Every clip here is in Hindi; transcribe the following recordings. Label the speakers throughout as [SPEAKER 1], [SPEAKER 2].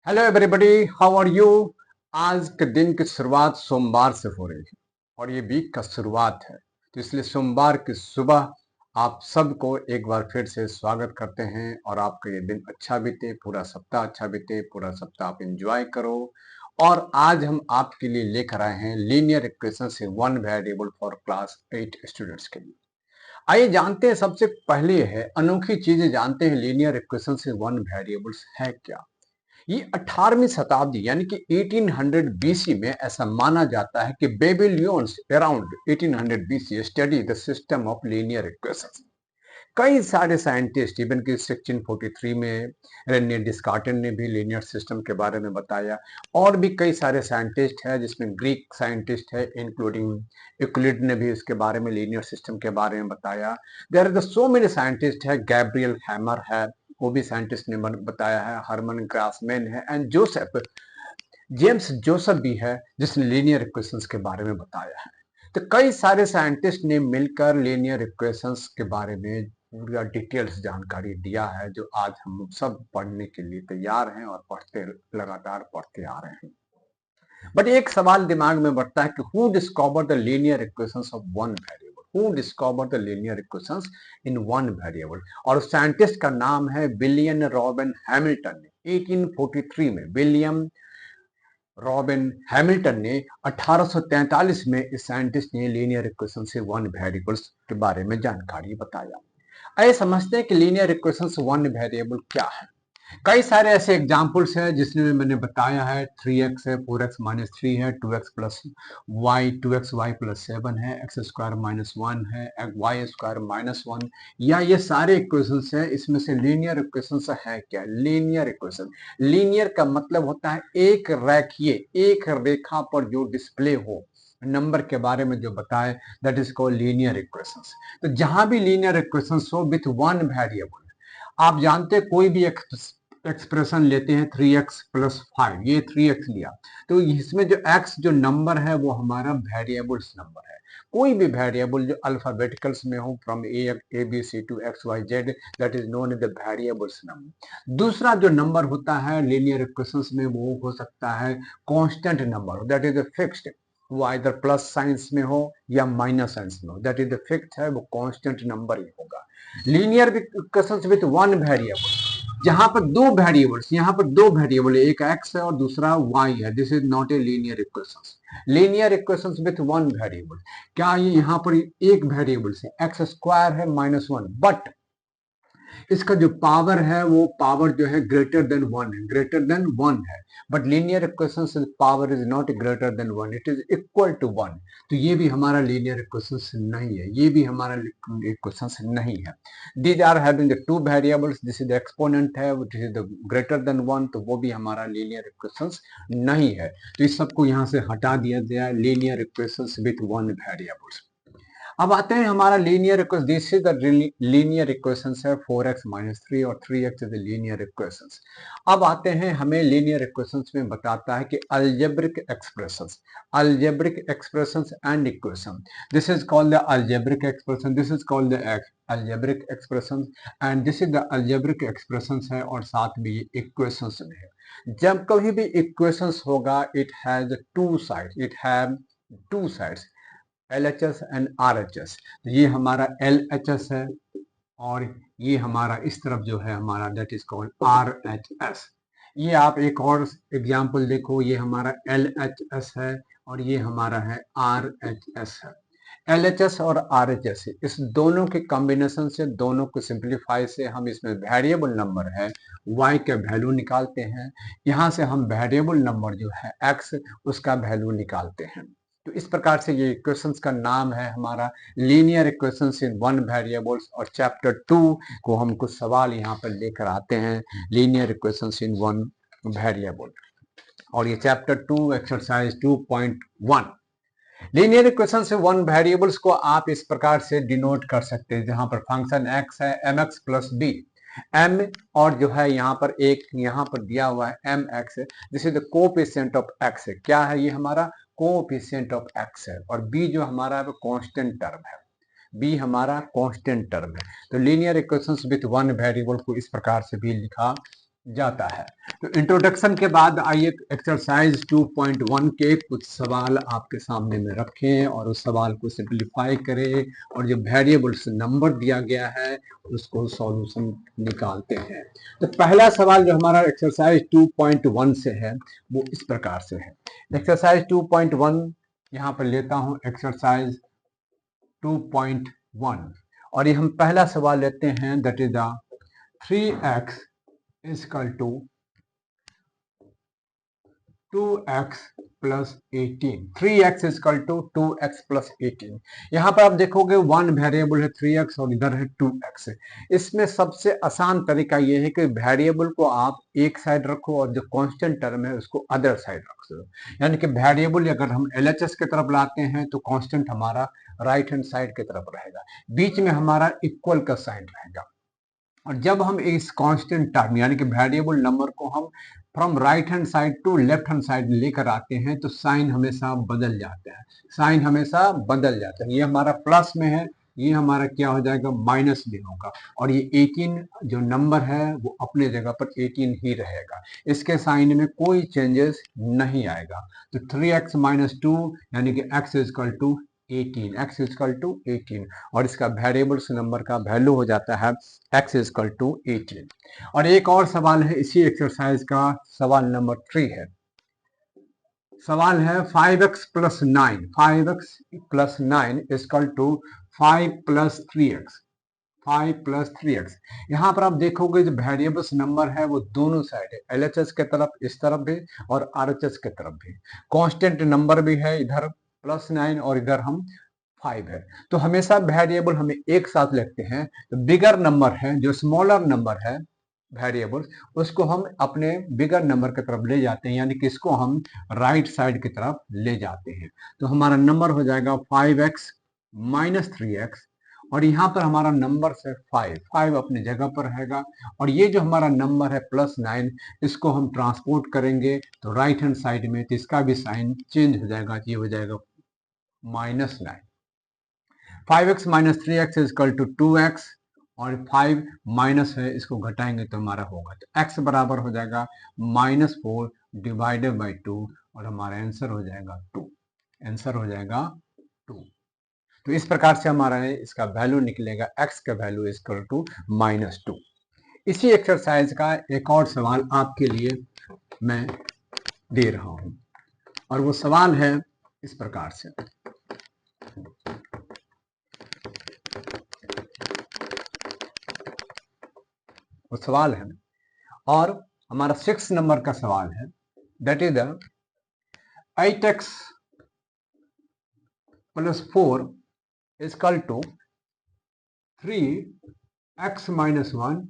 [SPEAKER 1] Hello everybody, how are you. आज के दिन की शुरुआत सोमवार से हो रही है और ये वीक का शुरुआत है, तो इसलिए सोमवार की सुबह आप सबको एक बार फिर से स्वागत करते हैं और आपका ये दिन अच्छा बीते, पूरा सप्ताह अच्छा बीते, पूरा सप्ताह आप एंजॉय करो। और आज हम आपके लिए लेकर आए हैं लीनियर इक्वेशन से one variable for class 8 students के लिए। आइए जानते हैं, सबसे पहले है अनोखी चीजें जानते हैं, लीनियर इक्वेशन से वन वेरिएबल्स है क्या। ये 18वीं शताब्दी यानी कि 1800 बीसी में ऐसा माना जाता है कि Babylonians around 1800 BC study the system of linear equations. कई सारे साइंटिस्ट, इवन कि 1643 में रेने डिस्कार्टन ने भी लीनियर सिस्टम के बारे में बताया। और भी कई सारे साइंटिस्ट हैं, जिसमें ग्रीक साइंटिस्ट है इंक्लूडिंग यूक्लिड ने भी इसके बारे में, लीनियर सिस्टम के बारे में बताया। There are so many scientist है, गैब्रियल हैमर है, वो भी साइंटिस्ट ने बताया है, हरमन ग्रासमैन है, एंड जोसेफ जेम्स जोसेफ भी है जिसने लीनियर इक्वेशंस के बारे में बताया है। तो कई सारे साइंटिस्ट ने मिलकर लीनियर इक्वेशंस के बारे में पूरा डिटेल्स जानकारी दिया है, जो आज हम सब पढ़ने के लिए तैयार हैं और लगातार पढ़ते आ रहे हैं। बट एक सवाल दिमाग में बढ़ता है कि who discover the linear equations of one variable, who discover the linear equations in one variable. और उस साइंटिस्ट का नाम है विलियम रॉबिन हैमिल्टन ने 1843 में, विलियम रॉबिन हैमिल्टन ने 1843 में इस साइंटिस्ट ने लीनियर इक्वेशन से वन वेरिएबल्स के बारे में जानकारी बताया। आइए समझते हैं कि लीनियर इक्वेशन से वन वेरिएबल क्या है। कई सारे ऐसे एग्जाम्पल्स हैं जिसमें मैंने बताया है, 3x है, 4x माइनस 3 है, 2x plus Y, 2x Y plus 7 है, एक्स स्क्वायर माइनस 1 है, वाई स्क्वायर माइनस 1, या ये सारे इक्वेशंस हैं। इसमें से लीनियर इक्वेशंस है क्या? लीनियर इक्वेशन, लीनियर का मतलब होता है एक रेखीय, एक रेखा पर जो डिस्प्ले हो, नंबर के बारे में जो बताए, that is called linear equations. तो जहां भी लीनियर इक्वेशंस हो विथ वन वेरिएबल, आप जानते हैं कोई भी एक्सप्रेशन लेते हैं 3x प्लस 5, ये 3x लिया, तो इसमें जो x जो नंबर है वो हमारा वेरिएबल्स नंबर है। कोई भी वेरिएबल जो अल्फाबेटिकल्स में हो, from A B C to X Y Z, that is known as the variables number. दूसरा जो नंबर होता है लीनियर इक्वेशंस में, वो हो सकता है constant number, that is fixed. वो आइदर प्लस साइंस में हो या माइनस साइंस में हो, दैट इज द फिक्स्ड है, वो कांस्टेंट नंबर ही होगा। Linear equations with one variable, जहां पर दो वेरिएबल्स, यहाँ पर दो वेरिएबल है, एक x है और दूसरा y है, this is not a linear equations. Linear equations with one variable, क्या ये यहाँ पर एक वेरिएबल से एक्स स्क्वायर है माइनस 1, बट इसका जो पावर है वो पावर जो है ग्रेटर देन वन है, ग्रेटर देन वन है। बट लीनियर इक्वेशन से power is not greater than one, it is equal to one. तो ये भी हमारा लीनियर इक्वेशन नहीं है, ये भी हमारा इक्वेशन नहीं है। These are having the two variables, this is the exponent है, which is the greater than one, तो वो भी हमारा लीनियर इक्वेशन नहीं है। तो इस सबको यहाँ से हटा दिया गया, linear equation with one variables. अब आते हैं हमारा linear equation, this is the linear equations है 4x माइनस 3 और 3x is the linear equations. अब आते हैं, हमें लीनियर इक्वेशंस में बताता है कि algebraic expressions, algebraic expressions and equation, this is called the algebraic expression, this is called the algebraic expression, and this is the algebraic expressions है, और साथ में ये इक्वेशंस में है। जब कभी भी इक्वेशंस होगा, it has two sides, it have two sides, LHS and RHS। तो ये हमारा LHS है और ये हमारा इस तरफ जो है हमारा, दैट इज कॉल्ड RHS। ये आप एक और एग्जांपल देखो, ये हमारा LHS है और ये हमारा है RHS है। LHS और RHS, इस दोनों के कॉम्बिनेशन से, दोनों को सिंप्लीफाई से हम इसमें वेरिएबल नंबर है y का वैल्यू निकालते हैं। यहाँ से हम वेरिएबल नंबर जो है x, उसका वैल्यू निकालते हैं। तो इस प्रकार से ये इक्वेशंस का नाम है हमारा linear equations in one variables. और चैप्टर 2 को हम कुछ सवाल यहाँ पर लेकर आते हैं, linear equations in one variable. और ये चैप्टर 2 एक्सरसाइज 2.1, लीनियर इक्वेशन से वन वेरिएबल्स को आप इस प्रकार से डिनोट कर सकते हैं, जहां पर फंक्शन x है mx प्लस b, m और जो है यहाँ पर एक यहाँ पर दिया हुआ है mx है, this is the coefficient of x है। क्या है ये? हमारा कोएफिशिएंट ऑफ x है। और b जो हमारा है कांस्टेंट टर्म है, b हमारा कांस्टेंट टर्म है। तो linear equations with one variable को इस प्रकार से भी लिखा जाता है। तो इंट्रोडक्शन के बाद आइए एक्सरसाइज 2.1 के कुछ सवाल आपके सामने में रखें और उस सवाल को सिंप्लीफाई करें और जो वेरिएबल्स नंबर दिया गया है उसको सॉल्यूशन निकालते हैं। तो पहला सवाल जो हमारा एक्सरसाइज 2.1 से है वो इस प्रकार से है। एक्सरसाइज 2.1 यहाँ पर लेता हूँ एक्सरसाइज 2.1 और ये हम पहला सवाल लेते हैं, that is the 3x is equal to 2x plus 18। 3x is equal to 2x plus 18। यहाँ पर आप देखोगे वन वेरिएबल है 3x और इधर है 2x। इसमें सबसे आसान तरीका ये है कि वेरिएबल को आप एक साइड रखो और जो कांस्टेंट टर्म है उसको अदर साइड रख दो। यानी कि वेरिएबल अगर हम LHS की तरफ लाते हैं तो कांस्टेंट हमारा राइट हैंड साइड की तरफ रहेगा, बीच में हमारा इक्वल का साइन रहेगा। और जब हम इस कांस्टेंट टर्म यानी कि वेरिएबल नंबर को हम from right hand side to left hand side लेकर आते हैं तो साइन हमेशा बदल जाता है, साइन हमेशा बदल जाता है। ये हमारा प्लस में है, ये हमारा क्या हो जाएगा, माइनस में होगा। और ये 18 जो नंबर है वो अपने जगह पर 18 ही रहेगा, इसके साइन में कोई चेंजेस नहीं आएगा। तो 3x माइनस 2 यानी कि x is equal to 18, x is equal to 18 और इसका वेरिएबल्स नंबर का वैल्यू हो जाता है x इज इक्वल टू 18। और एक और सवाल है इसी एक्सरसाइज का, सवाल नंबर 3 है। सवाल है 5x plus 9, 5x plus 9 is equal to 5 plus 3x, 5 plus 3x। यहाँ पर आप देखोगे जो वेरिएबल्स नंबर है वो दोनों साइड है, LHS के तरफ इस तरफ भी और RHS के तरफ भी। कांस्टेंट नंबर भी है, इधर प्लस 9 और इधर हम 5 है। तो हमेशा वेरिएबल हमें एक साथ लिखते हैं। तो बिगर नंबर है, जो स्मॉलर नंबर है वेरिएबल, उसको हम अपने बिगर नंबर की तरफ ले जाते हैं, यानी कि इसको हम राइट साइड की तरफ ले जाते हैं। तो हमारा नंबर हो जाएगा 5x माइनस 3x और यहाँ पर हमारा नंबर से 5 अपनी जगह पर रहेगा। और ये जो हमारा नंबर है प्लस 9, इसको हम ट्रांसपोर्ट करेंगे तो राइट हैंड साइड में, तो इसका भी साइन चेंज हो जाएगा, ये हो जाएगा minus 9। 5x minus 3x is equal to 2x और 5 माइनस है, इसको घटाएंगे तो हमारा होगा, तो x बराबर हो जाएगा -4 डिवाइडेड बाई 2 और हमारा आंसर हो जाएगा 2, आंसर हो जाएगा 2। तो इस प्रकार से हमारा इसका वैल्यू निकलेगा, x का वैल्यू इज इक्वल टू -2। इसी एक्सरसाइज का एक और सवाल आपके लिए मैं दे रहा हूं और वो सवाल है इस प्रकार से। वो सवाल है और हमारा 6 नंबर का सवाल है, that is the 8x plus 4 is equal to 3x minus 1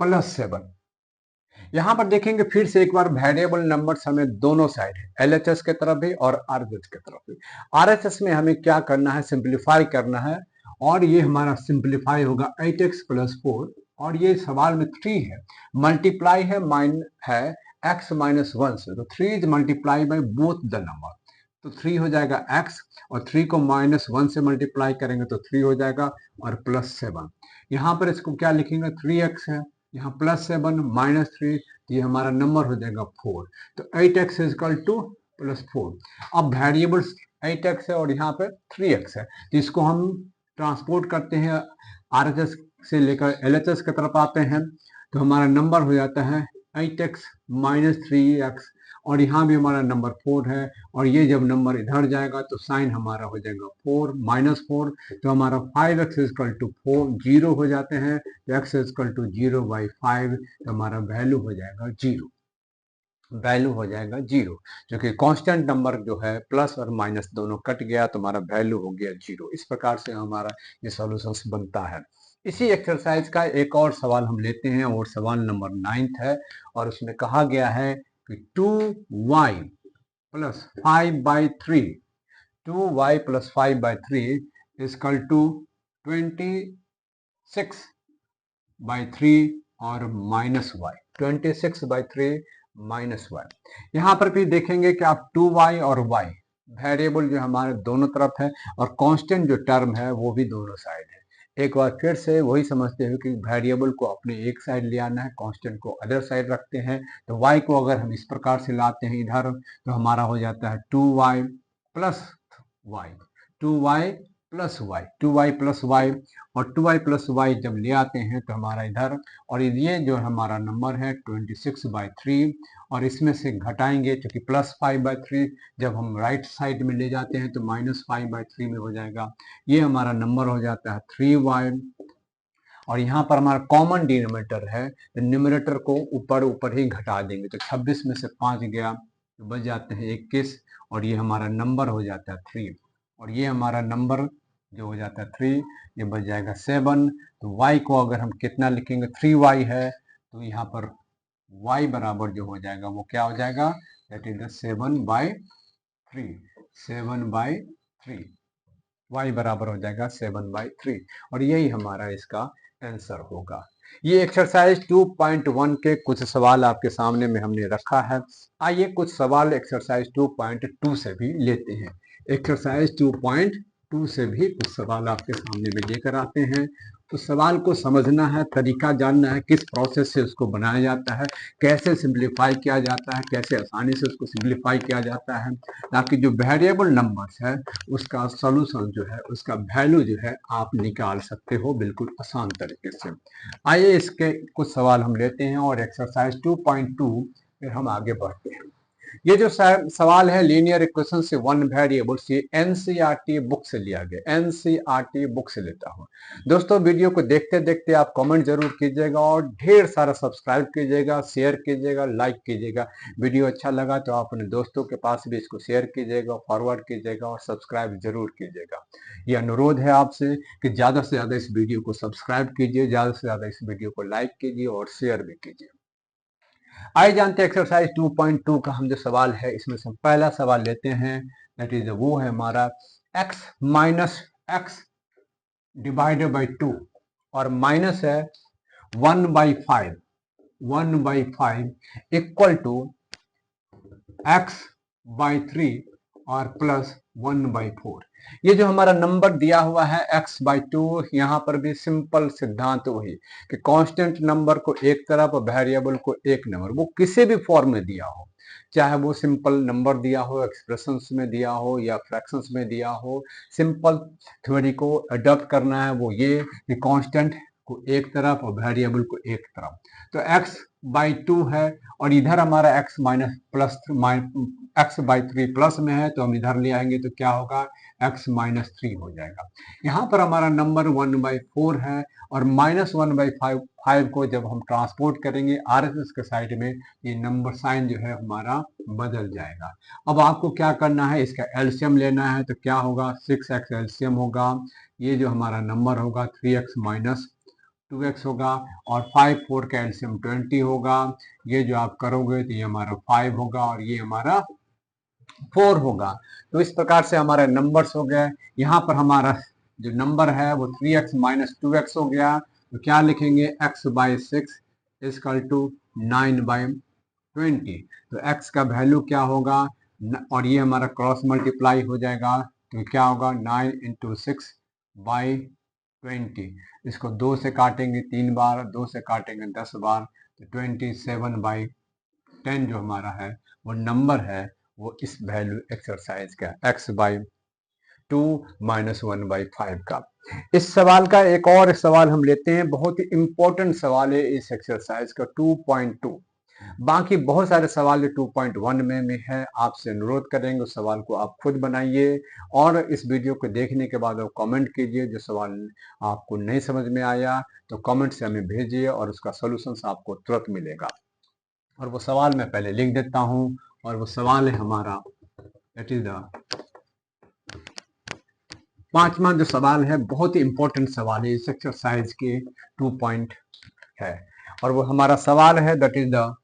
[SPEAKER 1] plus 7। यहां पर देखेंगे फिर से एक बार वेरिएबल नंबर्स हमें दोनों साइड है, LHS के तरफ भी और RHS के तरफ भी। RHS में हमें क्या करना है, सिंप्लीफाई करना है और ये हमारा सिंप्लीफाई होगा 8x प्लस 4 और ये सवाल में 3 है, मल्टीप्लाई है माइन है x माइनस 1 से, तो 3 is multiply by both the number, तो 3 हो जाएगा x और 3 को -1 से मल्टीप्लाई करेंगे तो 3 हो जाएगा और प्लस 7। यहाँ पर इसको क्या लिखेंगे, 3x है, यहाँ +7 -3, तो ये हमारा नंबर हो जाएगा 4। तो 8x इज इक्वल टू +4। अब वेरिएबल्स 8x है और यहाँ पे 3x है, तो इसको हम ट्रांसपोर्ट करते हैं, RHS से लेकर LHS की तरफ आते हैं, तो हमारा नंबर हो जाता है 8x माइनस 3x और यहाँ भी हमारा नंबर 4 है और ये जब नंबर इधर जाएगा तो साइन हमारा हो जाएगा 4 -4, तो हमारा 5x इज इक्वल टू 4 0 हो जाते हैं, तो x is equal to 0 by 5, तो हमारा वैल्यू हो जाएगा 0, वैल्यू हो जाएगा 0, जो कि कांस्टेंट नंबर जो है प्लस और माइनस दोनों कट गया तो हमारा वैल्यू हो गया 0। इस प्रकार से हमारा ये सॉल्यूशन बनता है। इसी एक्सरसाइज का एक और सवाल हम लेते हैं और सवाल नंबर 9 है और उसमें कहा गया है कि 2y plus 5/3, 2y plus 5/3 is equal to 26/3 और -y, 26/3 -y। यहाँ पर भी देखेंगे कि आप 2y और y वेरिएबल जो हमारे दोनों तरफ है और कांस्टेंट जो टर्म है वो भी दोनों साइड है, एक बार फिर से वही समझते हो कि वेरिएबल को अपने एक साइड ले आना है, कांस्टेंट को अदर साइड रखते हैं। तो y को अगर हम इस प्रकार से लाते हैं इधर, तो हमारा हो जाता है 2y plus Y, 2y plus Y, 2y plus Y. और 2y प्लस वाई जब ले आते हैं तो हमारा इधर, और ये जो हमारा नंबर है 26/3, और इसमें से घटाएंगे क्योंकि +5/3 जब हम राइट साइड में ले जाते हैं तो -5/3 में हो जाएगा। ये हमारा नंबर हो जाता है 3y। और यहाँ पर हमारा कॉमन डिनोमिनेटर है, तो न्यूमरेटर को ऊपर ऊपर ही घटा देंगे, तो 26 में से 5 गया तो बच जाते हैं 21, और ये हमारा नंबर हो जाता है 3। और ये हमारा नंबर जो हो जाता है 3, ये बच जाएगा 7। तो y को अगर हम कितना लिखेंगे, 3y है, तो यहाँ पर y बराबर जो हो जाएगा वो क्या हो जाएगा, दैट इज द 7/3, 7/3, y बराबर हो जाएगा 7/3। और यही हमारा इसका आंसर होगा। ये एक्सरसाइज 2.1 के कुछ सवाल आपके सामने में हमने रखा है। आइए कुछ सवाल एक्सरसाइज 2.2 से भी लेते हैं। एक्सरसाइज 2.2 से भी कुछ सवाल आपके सामने में लेकर आते हैं। तो सवाल को समझना है, तरीका जानना है, किस प्रोसेस से उसको बनाया जाता है, कैसे सिंप्लीफाई किया जाता है, कैसे आसानी से उसको सिंप्लीफाई किया जाता है, ताकि जो वेरिएबल नंबर्स है उसका सॉल्यूशन जो है, उसका वैल्यू जो है आप निकाल सकते हो बिल्कुल आसान तरीके से। आइए इसके कुछ सवाल हम लेते हैं और एक्सरसाइज 2.2 फिर हम आगे बढ़ते हैं। ये जो सवाल है लीनियर इक्वेशन से वन वेरिएबल्स, ये एनसीईआरटी बुक से लिया गया, एनसीईआरटी बुक से लेता हूँ। दोस्तों वीडियो को देखते देखते आप कमेंट जरूर कीजिएगा और ढेर सारा सब्सक्राइब कीजिएगा, शेयर कीजिएगा, लाइक कीजिएगा। वीडियो अच्छा लगा तो आप अपने दोस्तों के पास भी इसको शेयर कीजिएगा, फॉरवर्ड कीजिएगा और सब्सक्राइब जरूर कीजिएगा। ये अनुरोध है आपसे कि ज्यादा से ज्यादा इस वीडियो को सब्सक्राइब कीजिए, ज्यादा से ज्यादा इस वीडियो को लाइक कीजिए और शेयर भी कीजिए। आइए जानते हैं एक्सरसाइज 2.2 का हम जो सवाल है, इसमें से पहला सवाल लेते हैं। दैट इज वो है हमारा x minus x divided by 2, और माइनस है 1/5, 1/5 इक्वल टू x/3 और प्लस 1/4। ये जो हमारा नंबर दिया हुआ है x/2, यहाँ पर भी सिंपल सिद्धांत वही कि कांस्टेंट नंबर को एक तरफ और वेरिएबल को एक नंबर, वो किसी भी फॉर्म में दिया हो, चाहे वो सिंपल नंबर दिया हो, एक्सप्रेशंस में दिया हो या फ्रैक्शंस में दिया हो, सिंपल थ्योरी को अडॉप्ट करना है वो ये कि कांस्टेंट को एक तरफ और वेरिएबल को एक तरफ। तो x/2 है और इधर हमारा x minus plus x/3 plus में है, तो हम इधर ले आएंगे तो क्या होगा, x-3 हो जाएगा। यहाँ पर हमारा नंबर 1/4 है और -1/5 को जब हम ट्रांसपोर्ट करेंगे RHS के साइड में, ये नंबर साइन जो है हमारा बदल जाएगा। अब आपको क्या करना है, इसका एलसीएम लेना है, तो क्या होगा, 6x एलसीएम होगा, ये जो हमारा नंबर होगा 3x माइनस 2x होगा, और 5 4 का एलसीएम 20 होगा। ये जो आप करोगे तो ये हमारा 5 होगा और ये हमारा 4 होगा। तो इस प्रकार से हमारे नंबर्स हो गए। यहाँ पर हमारा जो नंबर है वो 3x माइनस 2x हो गया, तो क्या लिखेंगे, x/6 इजकल टू 9/20। तो x का वैल्यू क्या होगा, और ये हमारा क्रॉस मल्टीप्लाई हो जाएगा, तो क्या होगा 9 × 6/20। इसको 2 से काटेंगे 3 बार, 2 से काटेंगे 10 बार, तो 27/10 जो हमारा है वो नंबर है, वो इस वैल्यू एक्सरसाइज का x/2 माइनस 1/5 का। इस सवाल का एक और सवाल हम लेते हैं, बहुत ही इंपॉर्टेंट सवाल है इस एक्सरसाइज का 2.2। बाकी बहुत सारे सवाल 2.1 में है। आपसे अनुरोध करेंगे उस सवाल को आप खुद बनाइए और इस वीडियो को देखने के बाद आप कमेंट कीजिए। जो सवाल आपको नहीं समझ में आया तो कमेंट से हमें भेजिए और उसका सॉल्यूशन आपको तुरंत मिलेगा। और वो सवाल मैं पहले लिख देता हूँ, और वो सवाल है हमारा, दैट इज द पांचवा जो सवाल है, बहुत ही इंपॉर्टेंट सवाल है इस एक्सरसाइज के 2 पॉइंट है, और वो हमारा सवाल है that is the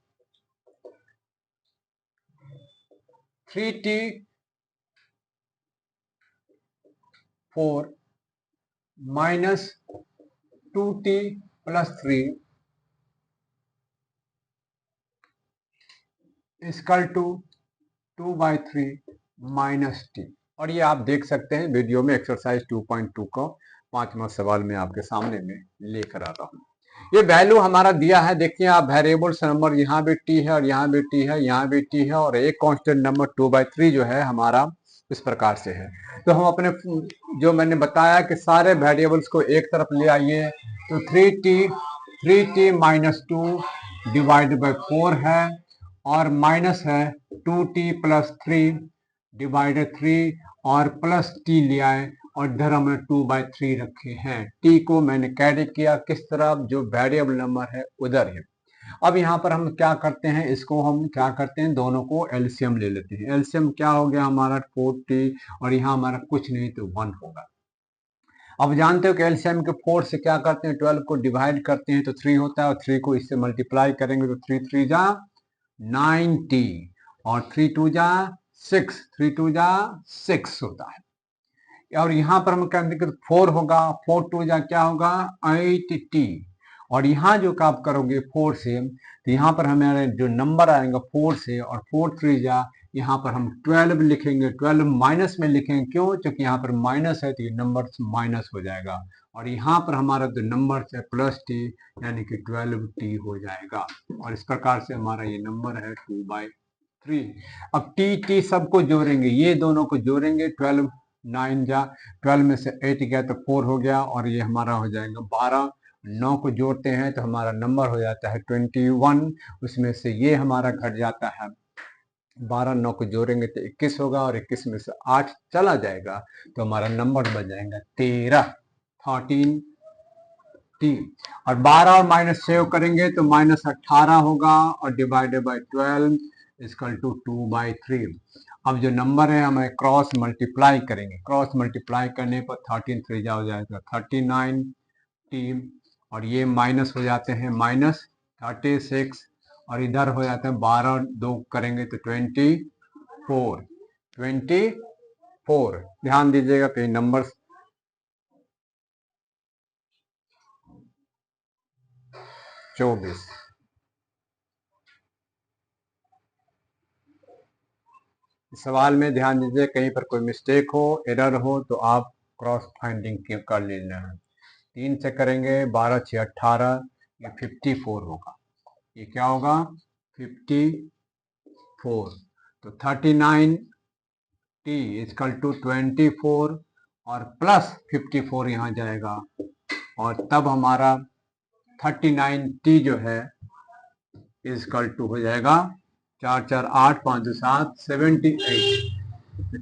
[SPEAKER 1] 3t4 minus 2t plus 3 is equal to 2/3 minus T. और ये आप देख सकते हैं वीडियो में एक्सरसाइज 2.2 को 5वां सवाल मैं आपके सामने में लेकर आ रहा हूँ। ये वैल्यू हमारा दिया है, देखिए आप, वेरिएबल्स नंबर यहाँ भी टी है और यहाँ भी टी है, यहाँ भी टी है, और एक कांस्टेंट नंबर 2/3 जो है हमारा इस प्रकार से है। तो हम अपने जो मैंने बताया कि सारे वेरिएबल्स को एक तरफ ले आइए, तो 3t -2 डिवाइड बाई 4 है, और माइनस है 2t + 3 डिवाइडेड 3, और प्लस t ले आए और इधर हमने 2/3 रखे हैं। t को मैंने कैरी किया किस तरफ, जो वेरिएबल नंबर है उधर है। अब यहाँ पर हम क्या करते हैं, इसको हम क्या करते हैं, दोनों को एलसीएम ले लेते हैं। एलसीएम क्या हो गया हमारा 4t, और यहाँ हमारा कुछ नहीं तो 1 होगा। अब जानते हो कि एलसीएम के 4 से क्या करते हैं, 12 को डिवाइड करते हैं तो 3 होता है, और 3 को इससे मल्टीप्लाई करेंगे तो 3 3 जा 9t, और 3 2 जा 6, 3 2 जा 6 होता है। और यहाँ पर हम कहते हैं 4 होगा, 4 2 जा क्या होगा 8t, और यहाँ जो आप करोगे 4 से, तो यहाँ पर हमारे जो नंबर आएंगे 4 से, और 4 3 जा यहाँ पर हम 12 लिखेंगे, 12 माइनस में लिखेंगे, क्यों, क्योंकि यहाँ पर माइनस है तो ये नंबर माइनस हो जाएगा, और यहाँ पर हमारा जो नंबर है प्लस टी, यानी कि 12t हो जाएगा, और इस प्रकार से हमारा ये नंबर है 2/3। अब टी सबको जोड़ेंगे, ये दोनों को जोड़ेंगे, 12 9 जा 12 में से 8 गया तो 4 हो गया, और ये हमारा हो जाएगा 12। 9 को जोड़ते हैं तो हमारा नंबर हो जाता है 21, उसमें से ये हमारा घट जाता है 12, 9 को जोड़ेंगे तो 21 होगा, और 21 में से 8 चला जाएगा तो हमारा नंबर बन जाएगा 13 और 12 और माइनस 6 करेंगे तो -18 होगा, और डिवाइडेड बाई 12 इक्वल टू 2/3। अब जो नंबर है हमें क्रॉस मल्टीप्लाई करेंगे, क्रॉस मल्टीप्लाई करने पर 13 3 हो जाएगा 39t, और ये माइनस हो जाते हैं -36, और इधर हो जाते हैं 12 2 करेंगे तो 24। ध्यान दीजिएगा कई नंबर्स 24। सवाल में ध्यान दीजिए, कहीं पर कोई मिस्टेक हो, एरर हो तो आप क्रॉस फाइंडिंग कर लेना है। 3 से करेंगे 12 6 18, ये 54 होगा, ये क्या होगा 54। तो 39t इक्वल टू 24 और प्लस 54 यहाँ जाएगा, और तब हमारा 39t जो है इक्वल टू हो जाएगा 4 4 8 5 7 78,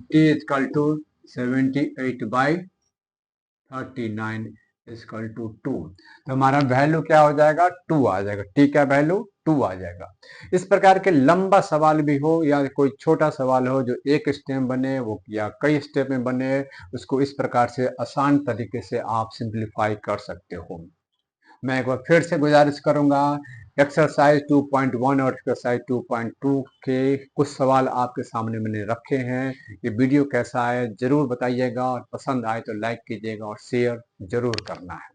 [SPEAKER 1] t equal to 78/39 equal to 2। तो हमारा वैल्यू क्या हो जाएगा 2 आ जाएगा, t का वैल्यू 2 आ जाएगा। इस प्रकार के लंबा सवाल भी हो या कोई छोटा सवाल हो जो एक स्टेप बने वो या कई स्टेप में बने, उसको इस प्रकार से आसान तरीके से आप सिंप्लीफाई कर सकते हो। मैं एक बार फिर से गुजारिश करूंगा, एक्सरसाइज 2.1 और एक्सरसाइज 2.2 के कुछ सवाल आपके सामने मैंने रखे हैं। ये वीडियो कैसा है जरूर बताइएगा, और पसंद आए तो लाइक कीजिएगा और शेयर जरूर करना है।